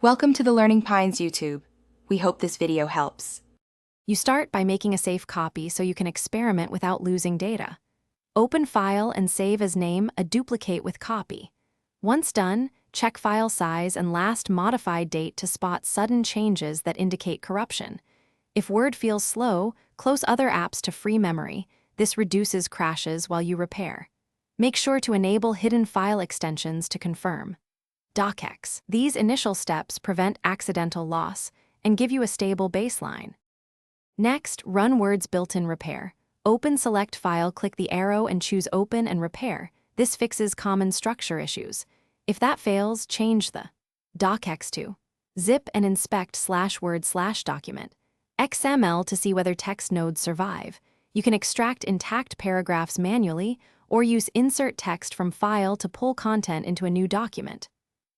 Welcome to the Learning Pines YouTube. We hope this video helps. You start by making a safe copy so you can experiment without losing data. Open File and save as name a duplicate with copy. Once done, check file size and last modified date to spot sudden changes that indicate corruption. If Word feels slow, close other apps to free memory. This reduces crashes while you repair. Make sure to enable hidden file extensions to confirm. Docx. These initial steps prevent accidental loss and give you a stable baseline. Next, run Word's built-in repair. Open Select File, click the arrow and choose Open and Repair. This fixes common structure issues. If that fails, change the docx to zip and inspect /word/document XML to see whether text nodes survive. You can extract intact paragraphs manually or use Insert Text from File to pull content into a new document.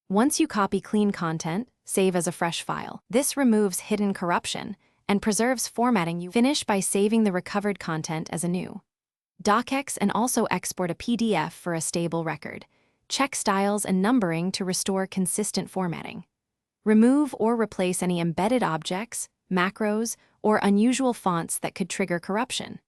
Once you copy clean content, save as a fresh file. This removes hidden corruption and preserves formatting. You finish by saving the recovered content as a new docx and also export a PDF for a stable record. Check styles and numbering to restore consistent formatting. Remove or replace any embedded objects, macros, or unusual fonts that could trigger corruption.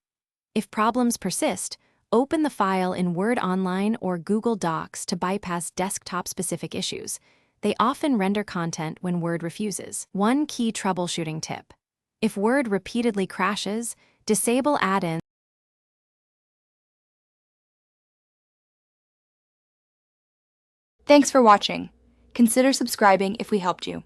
If problems persist, open the file in Word Online or Google Docs to bypass desktop-specific issues. They often render content when Word refuses. One key troubleshooting tip: if Word repeatedly crashes, disable add-ins. Thanks for watching. Consider subscribing if we helped you.